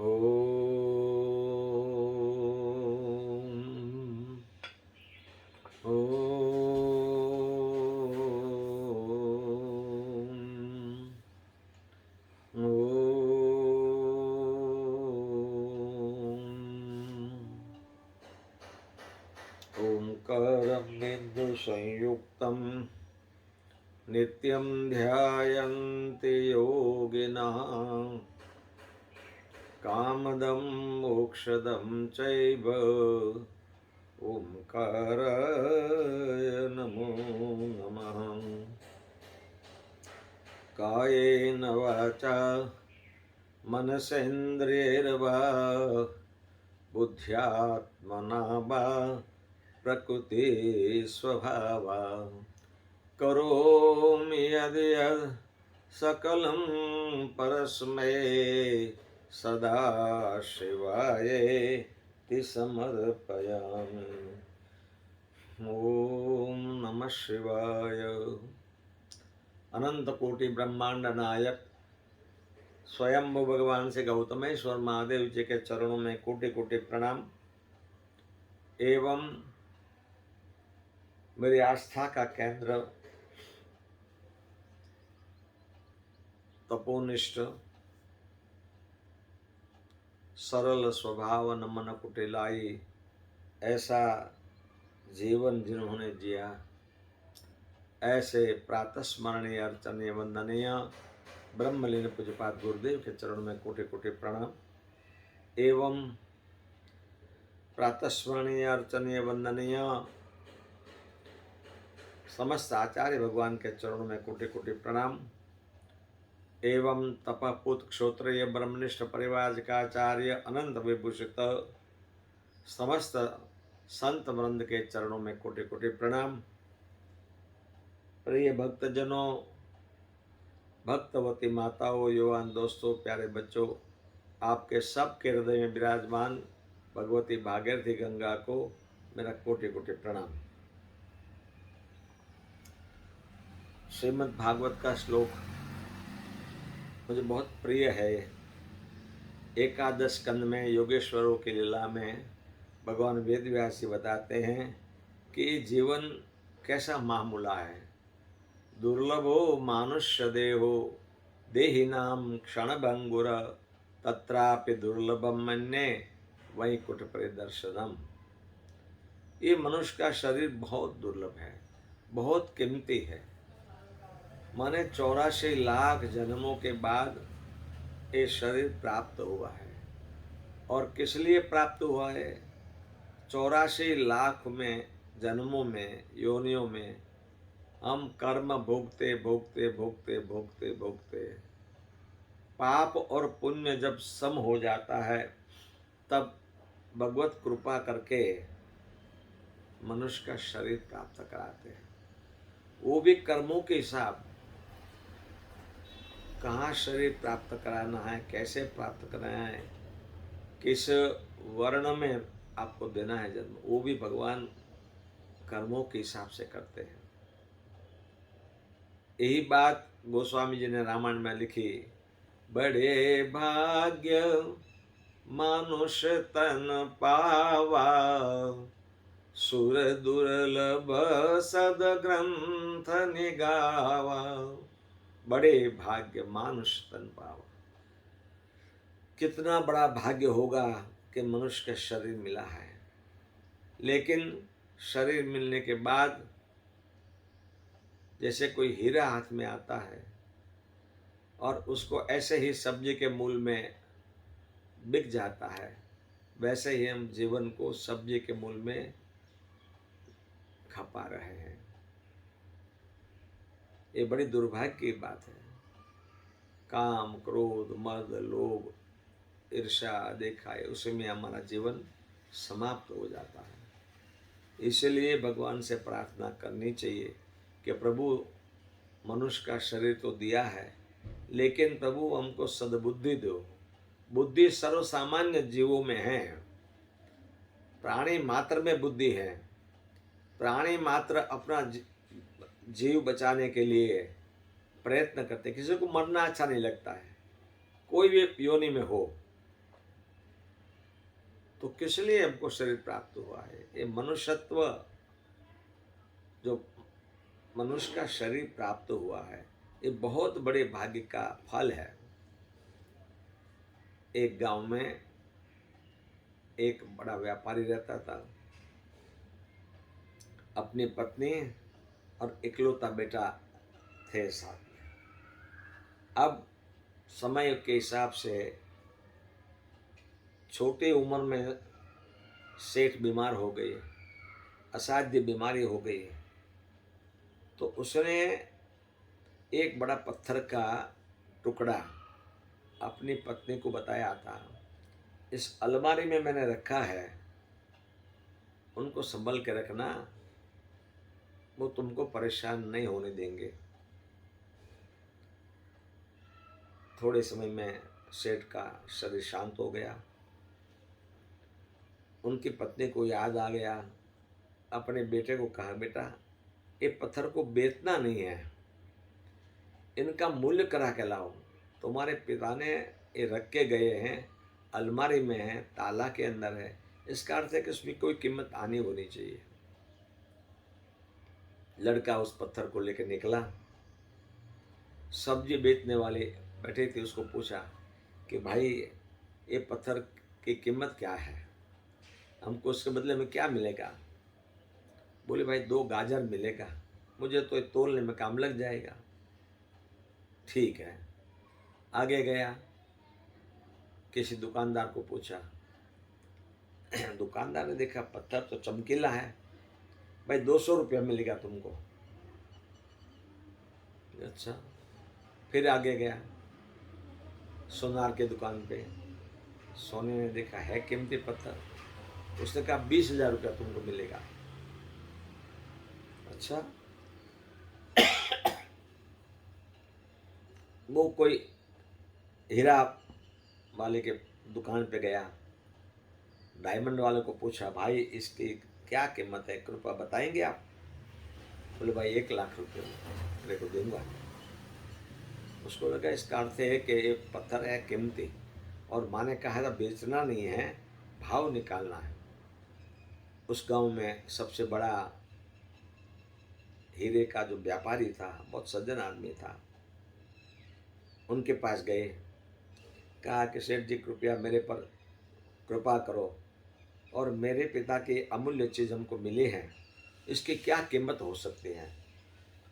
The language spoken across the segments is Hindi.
ओम ओम ओंकारं बिंदु संयुक्तं नित्यं ध्यायन्ति योगिनः कामदं मोक्षदं चैव ओंकाराय नमो नमः। कायेन वाचा मनसेन्द्रियैर्वा बुद्ध्यात्मना वा प्रकृति स्वभावा करोमि यद्यत् सकलं परस्मै सदा शिवायेति समर्पयामि। ओम नमः शिवाय। अनंत कोटि ब्रह्मांड नायक स्वयंभू भगवान से गौतमेश्वर महादेव जी के चरणों में कोटि कोटि प्रणाम एवं मेरी आस्था का केंद्र तपोनिष्ठ सरल स्वभाव नमन कुटिलाई ऐसा जीवन जिन्होंने जिया, ऐसे प्रातः स्मरणीय अर्चनीय वंदनीय ब्रह्मलीन पूज्यपाद गुरुदेव के चरणों में कोटि कोटि प्रणाम एवं प्रातः स्मरणीय अर्चनीय वंदनीय समस्त आचार्य भगवान के चरणों में कोटि कोटि प्रणाम एवं तपपुत क्षोत्रिय ब्रह्मनिष्ठ परिवार का आचार्य अनंत विभूषित समस्त संत वृंद के चरणों में कोटि कोटि प्रणाम। प्रिय भक्तजनों, भक्तवती माताओं, युवान दोस्तों, प्यारे बच्चों, आपके सबके हृदय में विराजमान भगवती भागीरथी गंगा को मेरा कोटि कोटि प्रणाम। श्रीमद् भागवत का श्लोक मुझे बहुत प्रिय है। एकादश स्कंद में योगेश्वरों की लीला में भगवान वेदव्यास बताते हैं कि जीवन कैसा मामूला है। दुर्लभो मानुष्य देहो देहिनाम क्षणभंगुर तत्रापि दुर्लभम मन्ये वैकुंठ परिदर्शनम। ये मनुष्य का शरीर बहुत दुर्लभ है, बहुत कीमती है। माने 84 लाख जन्मों के बाद ये शरीर प्राप्त हुआ है। और किस लिए प्राप्त हुआ है? 84 लाख में जन्मों में, योनियों में हम कर्म भोगते भोगते भोगते भोगते भोगते पाप और पुण्य जब सम हो जाता है तब भगवत कृपा करके मनुष्य का शरीर प्राप्त कराते हैं। वो भी कर्मों के हिसाब। कहाँ शरीर प्राप्त कराना है, कैसे प्राप्त कराना है, किस वर्ण में आपको देना है जन्म, वो भी भगवान कर्मों के हिसाब से करते हैं। यही बात गोस्वामी जी ने रामायण में लिखी। बड़े भाग्य मानुष तन पावा सुर दुर्लभ सद ग्रंथ निगावा। बड़े भाग्य मानुष तन पावा। कितना बड़ा भाग्य होगा कि मनुष्य का शरीर मिला है। लेकिन शरीर मिलने के बाद जैसे कोई हीरा हाथ में आता है और उसको ऐसे ही सब्जी के मूल में बिक जाता है, वैसे ही हम जीवन को सब्जी के मूल में खपा रहे हैं। ये बड़ी दुर्भाग्य की बात है। काम, क्रोध, मद, लोभ, ईर्ष्या दिखाए, उसमें हमारा जीवन समाप्त हो जाता है। इसलिए भगवान से प्रार्थना करनी चाहिए कि प्रभु मनुष्य का शरीर तो दिया है, लेकिन प्रभु हमको सद्बुद्धि दो। बुद्धि सर्वसामान्य जीवों में है, प्राणी मात्र में बुद्धि है। प्राणी मात्र अपना जीव बचाने के लिए प्रयत्न करते। किसी को मरना अच्छा नहीं लगता है, कोई भी योनि में हो, तो किस लिए हमको शरीर प्राप्त हुआ है? ये मनुष्यत्व, जो मनुष्य का शरीर प्राप्त हुआ है, ये बहुत बड़े भाग्य का फल है। एक गांव में एक बड़ा व्यापारी रहता था, अपनी पत्नी और इकलौता बेटा थे साथ में। अब समय के हिसाब से छोटी उम्र में सेठ बीमार हो गई, असाध्य बीमारी हो गई, तो उसने एक बड़ा पत्थर का टुकड़ा अपनी पत्नी को बताया था, इस अलमारी में मैंने रखा है, उनको संभल के रखना, वो तुमको परेशान नहीं होने देंगे। थोड़े समय में सेठ का शरीर शांत हो गया। उनकी पत्नी को याद आ गया, अपने बेटे को कहा, बेटा ये पत्थर को बेचना नहीं है, इनका मूल्य करा के लाओ। तुम्हारे पिता ने ये रख के गए हैं, अलमारी में है, ताला के अंदर है, इसका अर्थ है कि उसमें कोई कीमत आनी होनी चाहिए। लड़का उस पत्थर को लेकर निकला। सब्जी बेचने वाले बैठे थे, उसको पूछा कि भाई ये पत्थर की कीमत क्या है, हमको उसके बदले में क्या मिलेगा? बोले भाई 2 गाजर मिलेगा, मुझे तो ये तोलने में काम लग जाएगा। ठीक है। आगे गया, किसी दुकानदार को पूछा। दुकानदार ने देखा पत्थर तो चमकीला है, भाई 200 रुपया मिलेगा तुमको। अच्छा। फिर आगे गया, सोनार के दुकान पे, सोने ने देखा है कीमती पत्थर, उसने कहा 20,000 रुपया तुमको मिलेगा। अच्छा। वो कोई हीरा वाले के दुकान पे गया, डायमंड वाले को पूछा, भाई इसकी क्या कीमत है, कृपया बताएंगे आप? बोले भाई 1,00,000 रुपये मेरे को दूंगा। उसको लगा इसका अर्थ है कि ये पत्थर है कीमती, और माँ ने कहा था बेचना नहीं है, भाव निकालना है। उस गांव में सबसे बड़ा हीरे का जो व्यापारी था, बहुत सज्जन आदमी था, उनके पास गए, कहा कि सेठ जी कृपया मेरे पर कृपा करो, और मेरे पिता की अमूल्य चीज़ हमको मिली है, इसकी क्या कीमत हो सकती है,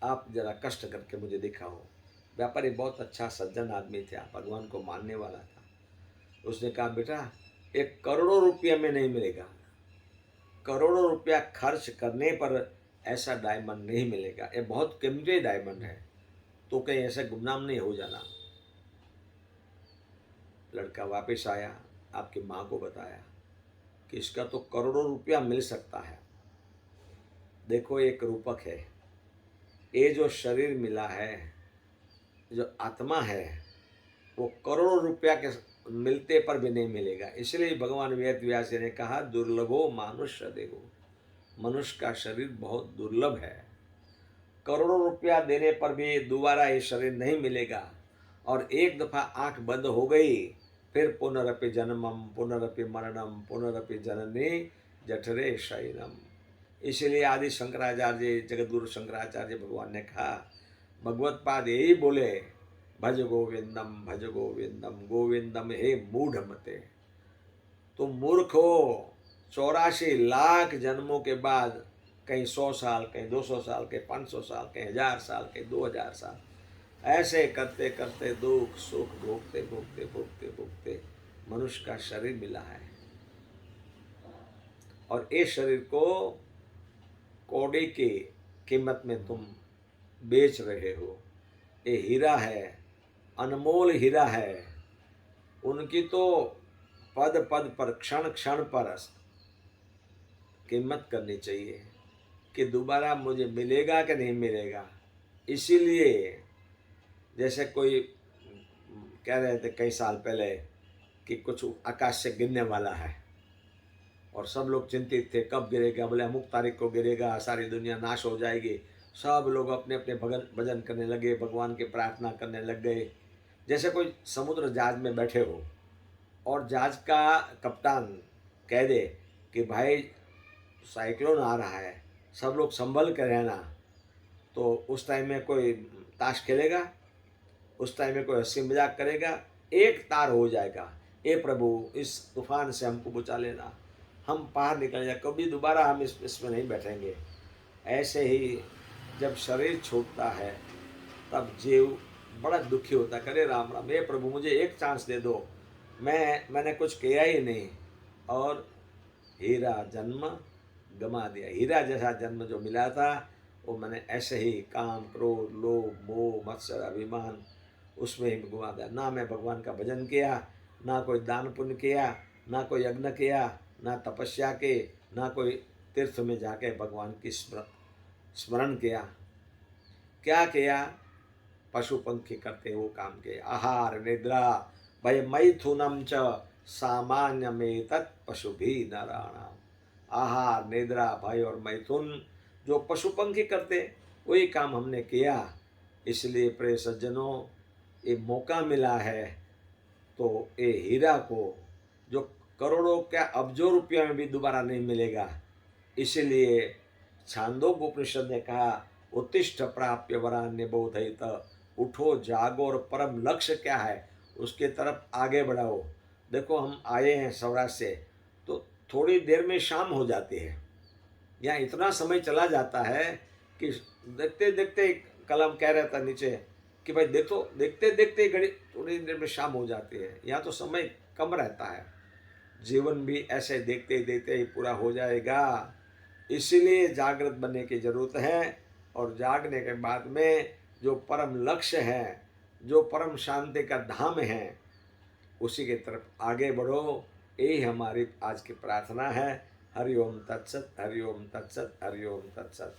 आप जरा कष्ट करके मुझे दिखाओ। व्यापारी बहुत अच्छा सज्जन आदमी था, भगवान को मानने वाला था। उसने कहा बेटा 1 करोड़ रुपया में नहीं मिलेगा, करोड़ों रुपया खर्च करने पर ऐसा डायमंड नहीं मिलेगा, ये बहुत कीमती डायमंड है, तो कहीं ऐसे गुमनाम नहीं हो जाना। लड़का वापस आया, आपकी माँ को बताया कि इसका तो करोड़ों रुपया मिल सकता है। देखो एक रूपक है, ये जो शरीर मिला है, जो आत्मा है, वो करोड़ों रुपया के मिलते पर भी नहीं मिलेगा। इसलिए भगवान वेद व्यास ने कहा दुर्लभो मानुष्य देहो, मनुष्य का शरीर बहुत दुर्लभ है, करोड़ों रुपया देने पर भी दोबारा ये शरीर नहीं मिलेगा, और एक दफ़ा आंख बंद हो गई फिर पुनरपि जन्मम पुनरपि मरणम पुनरपि जननी जठरे शयनम। इसलिए आदि शंकराचार्य जगतगुरु शंकराचार्य भगवान ने कहा, भगवत पाद यही बोले, भज गोविंदम गोविंदम हे मूढ़ मते। तुम मूर्ख हो, 84 लाख जन्मों के बाद, कहीं 100 साल, कहीं 200 साल, कहीं 500 साल, कहीं 1000 साल, कहीं 2000 साल, ऐसे करते करते दुख सुख भोगते भोगते भोगते भोगते मनुष्य का शरीर मिला है। और इस शरीर को कौड़ी की कीमत में तुम बेच रहे हो। ये हीरा है, अनमोल हीरा है। उनकी तो पद पद पर, क्षण क्षण पर कीमत करनी चाहिए कि दोबारा मुझे मिलेगा कि नहीं मिलेगा। इसीलिए जैसे कोई कह रहे थे कई साल पहले कि कुछ आकाश से गिरने वाला है, और सब लोग चिंतित थे कब गिरेगा, बोले अमुक तारीख को गिरेगा, सारी दुनिया नाश हो जाएगी। सब लोग अपने अपने भजन करने लगे, भगवान की प्रार्थना करने लग गए। जैसे कोई समुद्र जहाज में बैठे हो और जहाज का कप्तान कह दे कि भाई साइक्लोन आ रहा है, सब लोग संभल कर रहना, तो उस टाइम में कोई ताश खेलेगा, उस टाइम में कोई हंसी मजाक करेगा, एक तार हो जाएगा, ए प्रभु इस तूफान से हमको बचा लेना, हम बाहर निकल जाए, कभी दोबारा हम इसमें नहीं बैठेंगे। ऐसे ही जब शरीर छूटता है तब जीव बड़ा दुखी होता है, करे राम राम, ए प्रभु मुझे एक चांस दे दो, मैंने कुछ किया ही नहीं, और हीरा जन्म गमा दिया। हीरा जैसा जन्म जो मिला था वो मैंने ऐसे ही काम क्रोध लोभ मोह मत्सर अभिमान उसमें ही गंवा दिया। ना मैं भगवान का भजन किया, ना कोई दान पुण्य किया, ना कोई यज्ञ किया, ना तपस्या के, ना कोई तीर्थ में जाके भगवान की स्मरण किया। क्या किया? पशु पंखी करते वो काम किए। आहार निद्रा भय मैथुनम च सामान्य में तत् पशु भी नारायण। आहार निद्रा भय और मैथुन जो पशु पंखी करते वही काम हमने किया। इसलिए प्रिय सज्जनों, ये मौका मिला है तो ये हीरा को जो करोड़ों क्या अब्जों रुपया में भी दोबारा नहीं मिलेगा, इसलिए छांदोग्य उपनिषद ने कहा उत्तिष्ठ प्राप्य वरान्य बोधयित, उठो जागो और परम लक्ष्य क्या है उसके तरफ आगे बढ़ाओ। देखो हम आए हैं सौराष्ट्र से, तो थोड़ी देर में शाम हो जाती है, यहाँ इतना समय चला जाता है कि देखते देखते कलम कह रहा था नीचे कि भाई देखो देखते देखते घड़ी थोड़ी देर में शाम हो जाती है। यहाँ तो समय कम रहता है, जीवन भी ऐसे देखते देखते ही पूरा हो जाएगा। इसीलिए जागृत बनने की जरूरत है, और जागने के बाद में जो परम लक्ष्य है, जो परम शांति का धाम है, उसी के तरफ आगे बढ़ो। यही हमारी आज की प्रार्थना है। हरि ओम तत्सत, हरि ओम तत्सत, हरि ओम तत्सत।